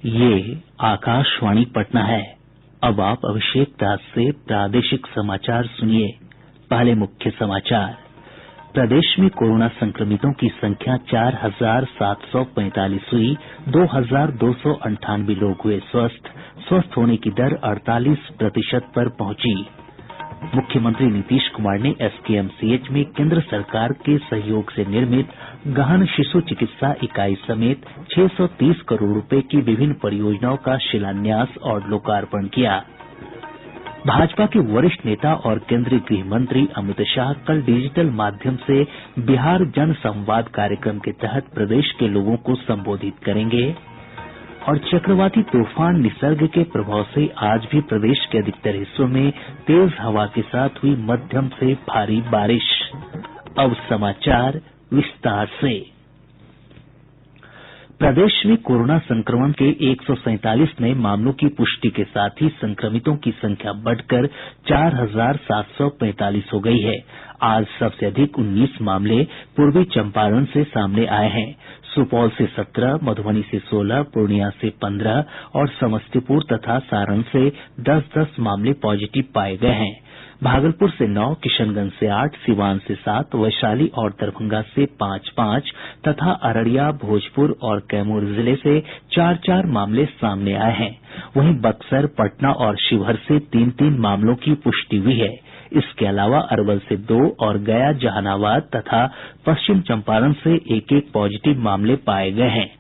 ये आकाशवाणी पटना है। अब आप अभिषेक दास से प्रादेशिक समाचार सुनिए। पहले मुख्य समाचार। प्रदेश में कोरोना संक्रमितों की संख्या 4,745 हुई। 2,298 लोग हुए स्वस्थ होने की दर 48% पर पहुंची। मुख्यमंत्री नीतीश कुमार ने एसकेएमसीएच में केंद्र सरकार के सहयोग से निर्मित गहन शिशु चिकित्सा इकाई समेत 630 करोड़ रुपए की विभिन्न परियोजनाओं का शिलान्यास और लोकार्पण किया। भाजपा के वरिष्ठ नेता और केंद्रीय गृह मंत्री अमित शाह कल डिजिटल माध्यम से बिहार जन संवाद कार्यक्रम के तहत प्रदेश के लोगों को संबोधित करेंगे। और चक्रवाती तूफान निसर्ग के प्रभाव से आज भी प्रदेश के अधिकतर हिस्सों में तेज हवा के साथ हुई मध्यम से भारी बारिश। अब समाचार विस्तार से। प्रदेश में कोरोना संक्रमण के 147 नये मामलों की पुष्टि के साथ ही संक्रमितों की संख्या बढ़कर 4,745 हो गई है। आज सबसे अधिक 19 मामले पूर्वी चंपारण से सामने आये हैं। सुपौल से 17, मधुबनी से 16, पूर्णिया से 15 और समस्तीपुर तथा सारण से 10-10 मामले पॉजिटिव पाये गये हैं। भागलपुर से 9, किशनगंज से 8, सिवान से 7, वैशाली और दरभंगा से 5-5 तथा अररिया, भोजपुर और कैमूर जिले से 4-4 मामले सामने आये हैं। वहीं बक्सर, पटना और शिवहर से 3-3 मामलों की पुष्टि हुई है। इसके अलावा अरवल से 2 और गया, जहानाबाद तथा पश्चिम चंपारण से 1-1 पॉजिटिव मामले पाये गये हैं।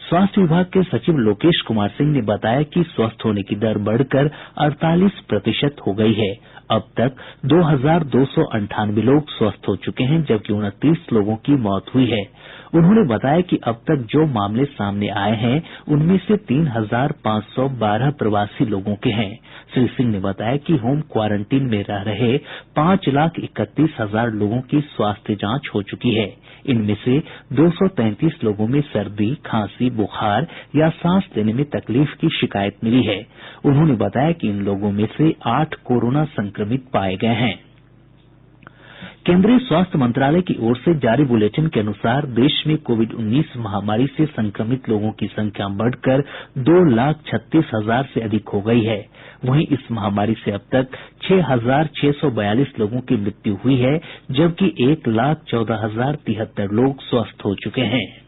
स्वास्थ्य विभाग के सचिव लोकेश कुमार सिंह ने बताया कि स्वस्थ होने की दर बढ़कर 48% हो गई है। अब तक 2,298 लोग स्वस्थ हो चुके हैं, जबकि 29 लोगों की मौत हुई है। उन्होंने बताया कि अब तक जो मामले सामने आये हैं उनमें से 3,512 प्रवासी लोगों के हैं। श्री सिंह ने बताया कि होम क्वारंटीन में रह रहे 5,31,000 लोगों की स्वास्थ्य जांच हो चुकी है। इनमें से 233 लोगों में सर्दी, खांसी, बुखार या सांस लेने में तकलीफ की शिकायत मिली है। उन्होंने बताया कि इन लोगों में से 8 कोरोना संक्रमित पाये गये हैं। केंद्रीय स्वास्थ्य मंत्रालय की ओर से जारी बुलेटिन के अनुसार देश में कोविड-19 महामारी से संक्रमित लोगों की संख्या बढ़कर 2,36,000 से अधिक हो गई है। वहीं इस महामारी से अब तक 6,642 लोगों की मृत्यु हुई है, जबकि 1,14,073 लोग स्वस्थ हो चुके हैं।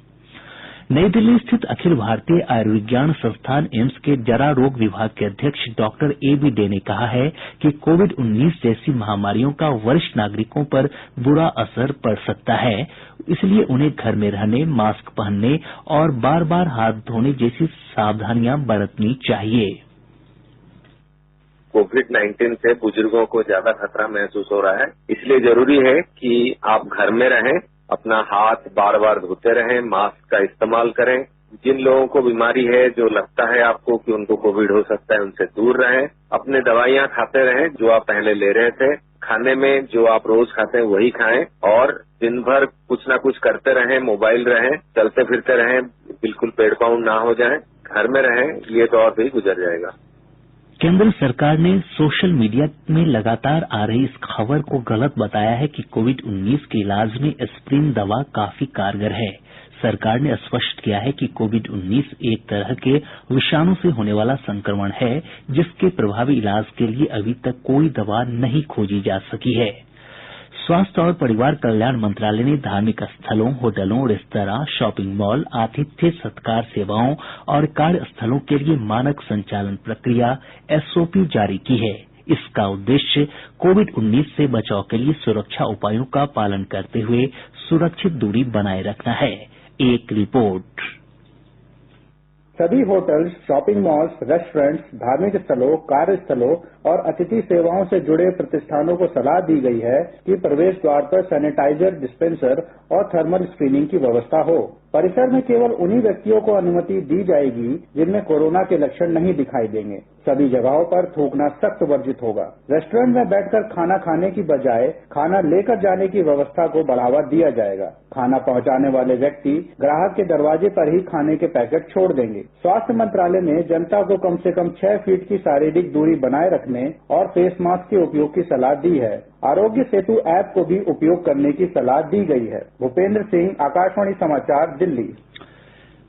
नई दिल्ली स्थित अखिल भारतीय आयुर्विज्ञान संस्थान एम्स के जरा रोग विभाग के अध्यक्ष डॉक्टर ए.बी. डे ने कहा है कि कोविड-19 जैसी महामारियों का वरिष्ठ नागरिकों पर बुरा असर पड़ सकता है, इसलिए उन्हें घर में रहने, मास्क पहनने और बार-बार हाथ धोने जैसी सावधानियां बरतनी चाहिए। कोविड-19 से बुजुर्गों को ज्यादा खतरा महसूस हो रहा है, इसलिए जरूरी है कि आप घर में रहें, अपना हाथ बार बार धोते रहें, मास्क का इस्तेमाल करें। जिन लोगों को बीमारी है, जो लगता है आपको कि उनको कोविड हो सकता है, उनसे दूर रहें। अपने दवाइयां खाते रहें जो आप पहले ले रहे थे। खाने में जो आप रोज खाते हैं वही खाएं और दिन भर कुछ ना कुछ करते रहें, मोबाइल रहें, चलते फिरते रहें, बिल्कुल पेड़ पाउंड ना हो जाएं, घर में रहें, ये दौर भी गुजर जाएगा। केंद्र सरकार ने सोशल मीडिया में लगातार आ रही इस खबर को गलत बताया है कि कोविड-19 के इलाज में एस्प्रिन दवा काफी कारगर है। सरकार ने स्पष्ट किया है कि कोविड-19 एक तरह के विषाणु से होने वाला संक्रमण है, जिसके प्रभावी इलाज के लिए अभी तक कोई दवा नहीं खोजी जा सकी है। स्वास्थ्य और परिवार कल्याण मंत्रालय ने धार्मिक स्थलों, होटलों, रेस्तरां, शॉपिंग मॉल, आतिथ्य सत्कार सेवाओं और कार्यस्थलों के लिए मानक संचालन प्रक्रिया एसओपी जारी की है। इसका उद्देश्य कोविड-19 से बचाव के लिए सुरक्षा उपायों का पालन करते हुए सुरक्षित दूरी बनाए रखना है। एक रिपोर्ट। सभी होटल्स, शॉपिंग मॉल्स, रेस्टोरेंट्स, धार्मिक स्थलों, कार्यस्थलों और अतिथि सेवाओं से जुड़े प्रतिष्ठानों को सलाह दी गई है कि प्रवेश द्वार पर सैनिटाइजर डिस्पेंसर और थर्मल स्क्रीनिंग की व्यवस्था हो। परिसर में केवल उन्हीं व्यक्तियों को अनुमति दी जाएगी जिनमें कोरोना के लक्षण नहीं दिखाई देंगे। सभी जगहों पर थूकना सख्त वर्जित होगा। रेस्टोरेंट में बैठकर खाना खाने की बजाय खाना लेकर जाने की व्यवस्था को बढ़ावा दिया जाएगा। खाना पहुंचाने वाले व्यक्ति ग्राहक के दरवाजे पर ही खाने के पैकेट छोड़ देंगे। स्वास्थ्य मंत्रालय ने जनता को कम से कम 6 फीट की शारीरिक दूरी बनाए रखने और फेस मास्क के उपयोग की सलाह दी है। आरोग्य सेतु ऐप को भी उपयोग करने की सलाह दी गई है। भूपेंद्र सिंह, आकाशवाणी समाचार, दिल्ली।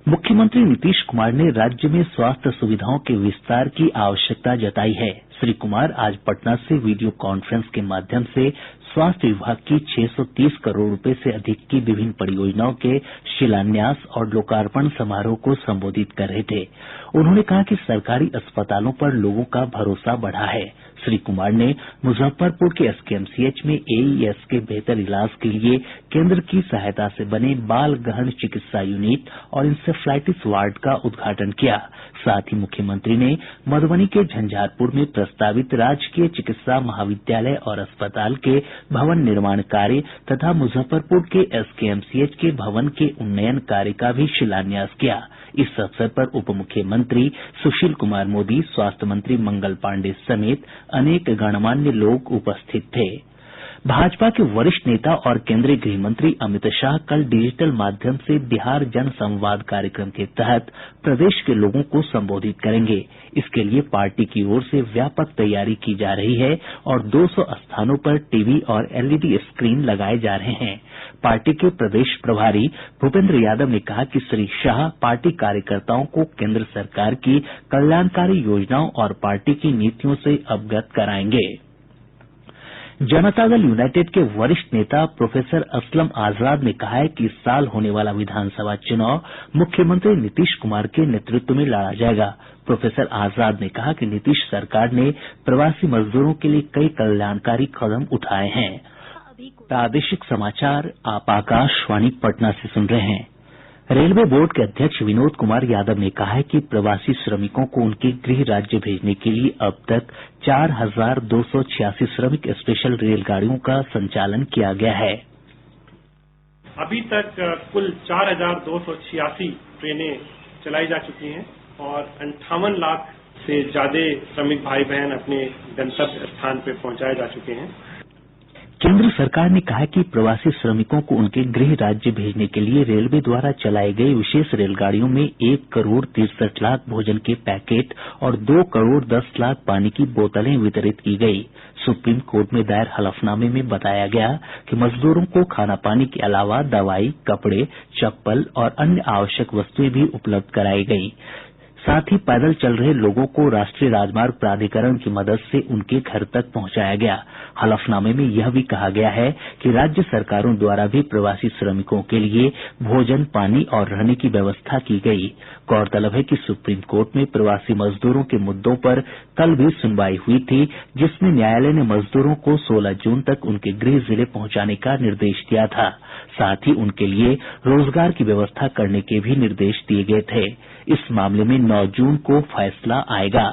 मुख्यमंत्री नीतीश कुमार ने राज्य में स्वास्थ्य सुविधाओं के विस्तार की आवश्यकता जताई है। श्री कुमार आज पटना से वीडियो कॉन्फ्रेंस के माध्यम से स्वास्थ्य विभाग की 630 करोड़ रुपए से अधिक की विभिन्न परियोजनाओं के शिलान्यास और लोकार्पण समारोह को संबोधित कर रहे थे। उन्होंने कहा कि सरकारी अस्पतालों पर लोगों का भरोसा बढ़ा है। श्री कुमार ने मुजफ्फरपुर के एसकेएमसीएच में एईएस के बेहतर इलाज के लिए केंद्र की सहायता से बने बाल गहन चिकित्सा यूनिट और इंसेफ्लाइटिस वार्ड का उद्घाटन किया। साथ ही मुख्यमंत्री ने मधुबनी के झंझारपुर में प्रस्तावित राजकीय चिकित्सा महाविद्यालय और अस्पताल के भवन निर्माण कार्य तथा मुजफ्फरपुर के एसकेएमसीएच के भवन के उन्नयन कार्य का भी शिलान्यास किया। इस अवसर पर उप मुख्यमंत्री सुशील कुमार मोदी, स्वास्थ्य मंत्री मंगल पांडेय समेत अनेक गणमान्य लोग उपस्थित थे। भाजपा के वरिष्ठ नेता और केंद्रीय गृह मंत्री अमित शाह कल डिजिटल माध्यम से बिहार जन संवाद कार्यक्रम के तहत प्रदेश के लोगों को संबोधित करेंगे। इसके लिए पार्टी की ओर से व्यापक तैयारी की जा रही है और 200 स्थानों पर टीवी और एलईडी स्क्रीन लगाए जा रहे हैं। पार्टी के प्रदेश प्रभारी भूपेंद्र यादव ने कहा कि श्री शाह पार्टी कार्यकर्ताओं को केंद्र सरकार की कल्याणकारी योजनाओं और पार्टी की नीतियों से अवगत कराएंगे। जनता दल यूनाइटेड के वरिष्ठ नेता प्रोफेसर असलम आजाद ने कहा है कि इस साल होने वाला विधानसभा चुनाव मुख्यमंत्री नीतीश कुमार के नेतृत्व में लड़ा जाएगा। प्रोफेसर आजाद ने कहा कि नीतीश सरकार ने प्रवासी मजदूरों के लिए कई कल्याणकारी कदम उठाए हैं। प्रादेशिक समाचार आप आकाशवाणी पटना से सुन रहे हैं। रेलवे बोर्ड के अध्यक्ष विनोद कुमार यादव ने कहा है कि प्रवासी श्रमिकों को उनके गृह राज्य भेजने के लिए अब तक 4,286 श्रमिक स्पेशल रेलगाड़ियों का संचालन किया गया है। अभी तक कुल 4,286 ट्रेनें चलाई जा चुकी हैं और 58 लाख से ज्यादा श्रमिक भाई बहन अपने गंतव्य स्थान पर पहुंचाए जा चुके हैं। केंद्र सरकार ने कहा है कि प्रवासी श्रमिकों को उनके गृह राज्य भेजने के लिए रेलवे द्वारा चलाई गई विशेष रेलगाड़ियों में 1 करोड़ 63 लाख भोजन के पैकेट और 2 करोड़ 10 लाख पानी की बोतलें वितरित की गई। सुप्रीम कोर्ट में दायर हलफनामे में बताया गया कि मजदूरों को खाना पानी के अलावा दवाई, कपड़े, चप्पल और अन्य आवश्यक वस्तुएं भी उपलब्ध कराई गई। साथ ही पैदल चल रहे लोगों को राष्ट्रीय राजमार्ग प्राधिकरण की मदद से उनके घर तक पहुंचाया गया। हलफनामे में यह भी कहा गया है कि राज्य सरकारों द्वारा भी प्रवासी श्रमिकों के लिए भोजन, पानी और रहने की व्यवस्था की गई। गौरतलब है कि सुप्रीम कोर्ट में प्रवासी मजदूरों के मुद्दों पर कल भी सुनवाई हुई थी, जिसमें न्यायालय ने मजदूरों को 16 जून तक उनके गृह जिले पहुंचाने का निर्देश दिया था। साथ ही उनके लिए रोजगार की व्यवस्था करने के भी निर्देश दिए गए थे। इस मामले में 9 जून को फैसला आएगा।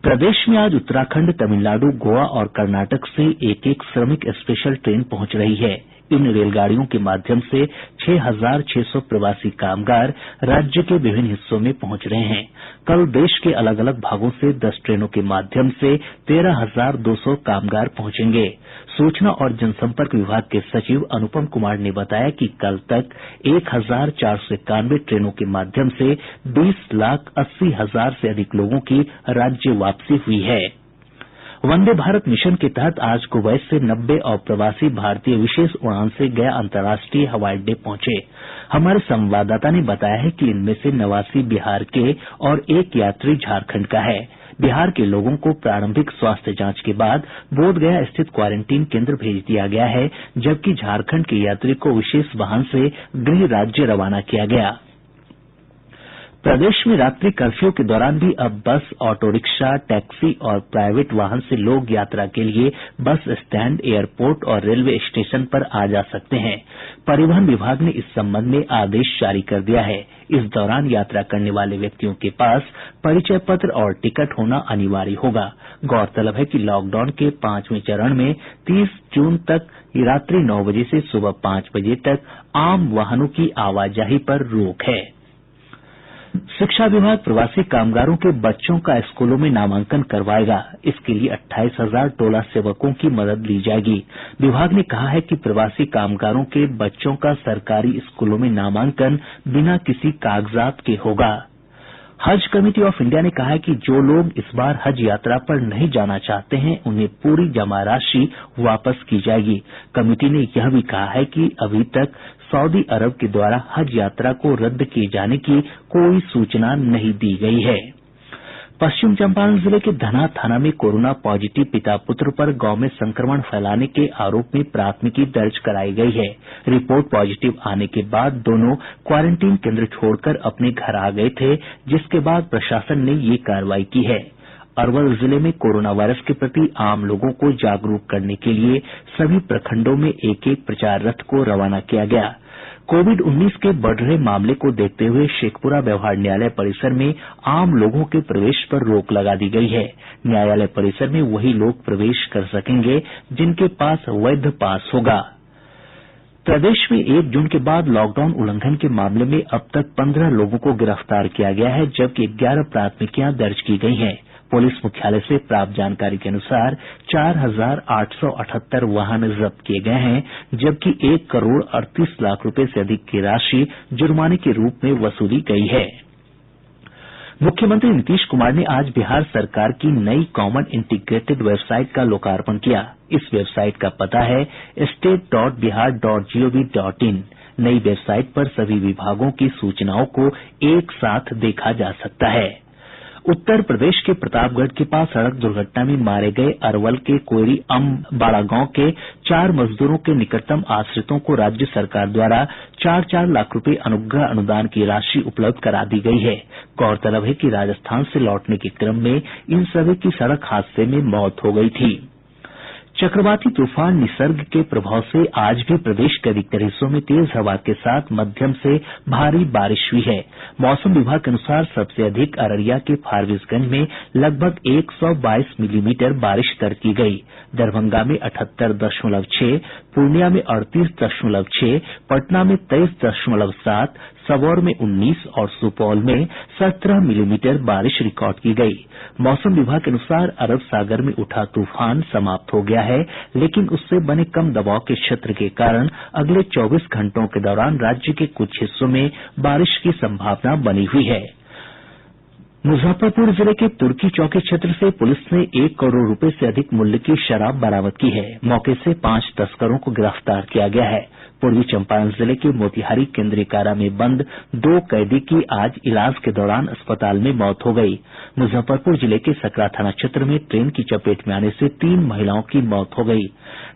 प्रदेश में आज उत्तराखंड, तमिलनाडु, गोवा और कर्नाटक से एक एक श्रमिक स्पेशल ट्रेन पहुंच रही है। इन रेलगाड़ियों के माध्यम से 6,600 प्रवासी कामगार राज्य के विभिन्न हिस्सों में पहुंच रहे हैं। कल देश के अलग अलग भागों से 10 ट्रेनों के माध्यम से 13,200 कामगार पहुंचेंगे। सूचना और जनसंपर्क विभाग के सचिव अनुपम कुमार ने बताया कि कल तक 1,491 ट्रेनों के माध्यम से 20,80,000 से अधिक लोगों की राज्य वापसी हुई है। वंदे भारत मिशन के तहत आज कुवैत से 90 अप्रवासी भारतीय विशेष उड़ान से गया अंतर्राष्ट्रीय हवाई अड्डे पहुंचे। हमारे संवाददाता ने बताया है कि इनमें से 89 बिहार के और एक यात्री झारखंड का है। बिहार के लोगों को प्रारंभिक स्वास्थ्य जांच के बाद बोधगया स्थित क्वारेंटीन केंद्र भेज दिया गया है, जबकि झारखंड के यात्री को विशेष वाहन से गृह राज्य रवाना किया गया। प्रदेश में रात्रि कर्फ्यू के दौरान भी अब बस, ऑटो रिक्शा, टैक्सी और प्राइवेट वाहन से लोग यात्रा के लिए बस स्टैंड, एयरपोर्ट और रेलवे स्टेशन पर आ जा सकते हैं। परिवहन विभाग ने इस संबंध में आदेश जारी कर दिया है। इस दौरान यात्रा करने वाले व्यक्तियों के पास परिचय पत्र और टिकट होना अनिवार्य होगा। गौरतलब है कि लॉकडाउन के 5वें चरण में 30 जून तक रात्रि 9 बजे से सुबह 5 बजे तक आम वाहनों की आवाजाही पर रोक है। शिक्षा विभाग प्रवासी कामगारों के बच्चों का स्कूलों में नामांकन करवाएगा। इसके लिए 28,000 टोला सेवकों की मदद ली जाएगी। विभाग ने कहा है कि प्रवासी कामगारों के बच्चों का सरकारी स्कूलों में नामांकन बिना किसी कागजात के होगा। हज कमेटी ऑफ इंडिया ने कहा है कि जो लोग इस बार हज यात्रा पर नहीं जाना चाहते हैं, उन्हें पूरी जमा राशि वापस की जाएगी। कमेटी ने यह भी कहा है कि अभी तक सऊदी अरब के द्वारा हज यात्रा को रद्द किए जाने की कोई सूचना नहीं दी गई है। पश्चिम चंपारण जिले के धनहा थाना में कोरोना पॉजिटिव पिता पुत्र पर गांव में संक्रमण फैलाने के आरोप में प्राथमिकी दर्ज कराई गई है। रिपोर्ट पॉजिटिव आने के बाद दोनों क्वारंटीन केंद्र छोड़कर अपने घर आ गए थे, जिसके बाद प्रशासन ने ये कार्रवाई की है। अरवल जिले में कोरोना वायरस के प्रति आम लोगों को जागरूक करने के लिए सभी प्रखंडों में एक एक प्रचार रथ को रवाना किया गया। कोविड-19 के बढ़ रहे मामले को देखते हुए शेखपुरा व्यवहार न्यायालय परिसर में आम लोगों के प्रवेश पर रोक लगा दी गई है। न्यायालय परिसर में वही लोग प्रवेश कर सकेंगे जिनके पास वैध पास होगा। प्रदेश में 1 जून के बाद लॉकडाउन उल्लंघन के मामले में अब तक 15 लोगों को गिरफ्तार किया गया है, जबकि 11 प्राथमिकियां दर्ज की गई हैं। पुलिस मुख्यालय से प्राप्त जानकारी के अनुसार 4,878 वाहन जब्त किए गए हैं, जबकि 1 करोड़ 38 लाख रुपए से अधिक की राशि जुर्माने के रूप में वसूली गई है। मुख्यमंत्री नीतीश कुमार ने आज बिहार सरकार की नई कॉमन इंटीग्रेटेड वेबसाइट का लोकार्पण किया। इस वेबसाइट का पता है state.bihar.gov.in। नई वेबसाइट पर सभी विभागों की सूचनाओं को एक साथ देखा जा सकता है। उत्तर प्रदेश के प्रतापगढ़ के पास सड़क दुर्घटना में मारे गए अरवल के कोयरी अम्बाड़ा गांव के 4 मजदूरों के निकटतम आश्रितों को राज्य सरकार द्वारा 4-4 लाख रुपए अनुग्रह अनुदान की राशि उपलब्ध करा दी गई है। गौरतलब है कि राजस्थान से लौटने के क्रम में इन सभी की सड़क हादसे में मौत हो गई थी। चक्रवाती तूफान निसर्ग के प्रभाव से आज भी प्रदेश के अधिकतर हिस्सों में तेज हवा के साथ मध्यम से भारी बारिश हुई है। मौसम विभाग के अनुसार सबसे अधिक अररिया के फारबिसगंज में लगभग 122 मिलीमीटर बारिश दर्ज की गई। दरभंगा में 78.6, पूर्णिया में 38.6, पटना में 23.7, सबौर में 19 और सुपौल में 17 मिलीमीटर बारिश रिकॉर्ड की गई। मौसम विभाग के अनुसार अरब सागर में उठा तूफान समाप्त हो गया है, लेकिन उससे बने कम दबाव के क्षेत्र के कारण अगले 24 घंटों के दौरान राज्य के कुछ हिस्सों में बारिश की संभावना बनी हुई है। मुजफ्फरपुर जिले के तुर्की चौकी क्षेत्र से पुलिस ने 1 करोड़ रुपए से अधिक मूल्य की शराब बरामद की है। मौके से 5 तस्करों को गिरफ्तार किया गया है। पूर्वी चंपारण जिले के मोतिहारी केंद्रीय कारा में बंद 2 कैदी की आज इलाज के दौरान अस्पताल में मौत हो गई। मुजफ्फरपुर जिले के सकरा थाना क्षेत्र में ट्रेन की चपेट में आने से 3 महिलाओं की मौत हो गई।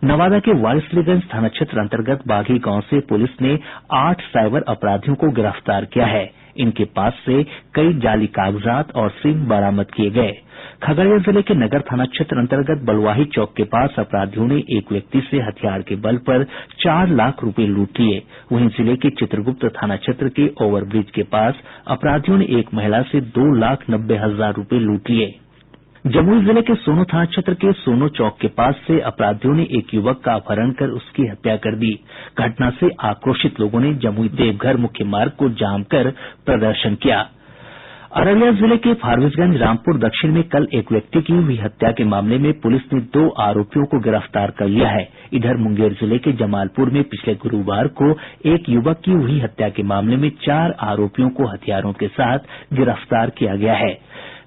नवादा के वारिसलीगंज थाना क्षेत्र अंतर्गत बाघी गांव से पुलिस ने 8 साइबर अपराधियों को गिरफ्तार किया है। इनके पास से कई जाली कागजात और सिम बरामद किए गए। खगड़िया जिले के नगर थाना क्षेत्र अंतर्गत बलुआही चौक के पास अपराधियों ने एक व्यक्ति से हथियार के बल पर 4 लाख रुपए लूट लिए। वहीं जिले के चित्रगुप्त थाना क्षेत्र के ओवरब्रिज के पास अपराधियों ने एक महिला से 2,90,000 रुपए लूट लिए। जमुई जिले के सोनो थाना क्षेत्र के सोनो चौक के पास से अपराधियों ने एक युवक का अपहरण कर उसकी हत्या कर दी। घटना से आक्रोशित लोगों ने जमुई देवघर मुख्य मार्ग को जाम कर प्रदर्शन किया। अररिया जिले के फारबिसगंज रामपुर दक्षिण में कल एक व्यक्ति की हुई हत्या के मामले में पुलिस ने 2 आरोपियों को गिरफ्तार कर लिया है। इधर मुंगेर जिले के जमालपुर में पिछले गुरुवार को एक युवक की हुई हत्या के मामले में 4 आरोपियों को हथियारों के साथ गिरफ्तार किया गया है।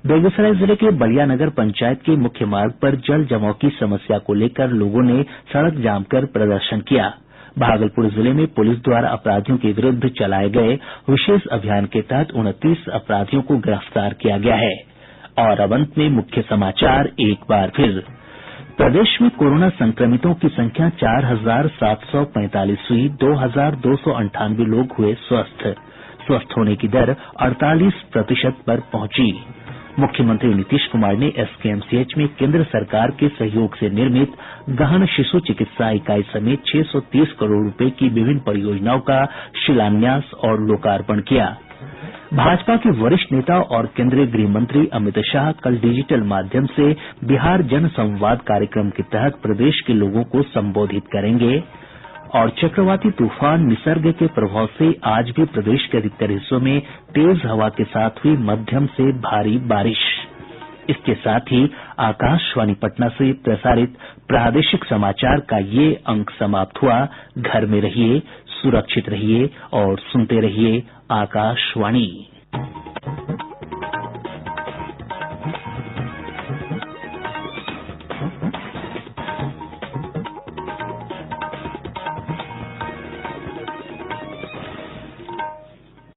बेगूसराय जिले के बलिया नगर पंचायत के मुख्य मार्ग पर जल जमाव की समस्या को लेकर लोगों ने सड़क जाम कर प्रदर्शन किया। भागलपुर जिले में पुलिस द्वारा अपराधियों के विरुद्ध चलाए गए विशेष अभियान के तहत 29 अपराधियों को गिरफ्तार किया गया है। और अब अंत में मुख्य समाचार एक बार फिर। प्रदेश में कोरोना संक्रमितों की संख्या 4,745 हुई। 2,298 लोग हुए स्वस्थ होने की दर 48% पर पहुंची। मुख्यमंत्री नीतीश कुमार ने एसकेएमसीएच में केंद्र सरकार के सहयोग से निर्मित गहन शिशु चिकित्सा इकाई समेत 630 करोड़ रुपए की विभिन्न परियोजनाओं का शिलान्यास और लोकार्पण किया। भाजपा के वरिष्ठ नेता और केंद्रीय गृह मंत्री अमित शाह कल डिजिटल माध्यम से बिहार जन संवाद कार्यक्रम के तहत प्रदेश के लोगों को संबोधित करेंगे। और चक्रवाती तूफान निसर्ग के प्रभाव से आज भी प्रदेश के अधिकतर हिस्सों में तेज हवा के साथ हुई मध्यम से भारी बारिश। इसके साथ ही आकाशवाणी पटना से प्रसारित प्रादेशिक समाचार का ये अंक समाप्त हुआ। घर में रहिए, सुरक्षित रहिए और सुनते रहिए आकाशवाणी।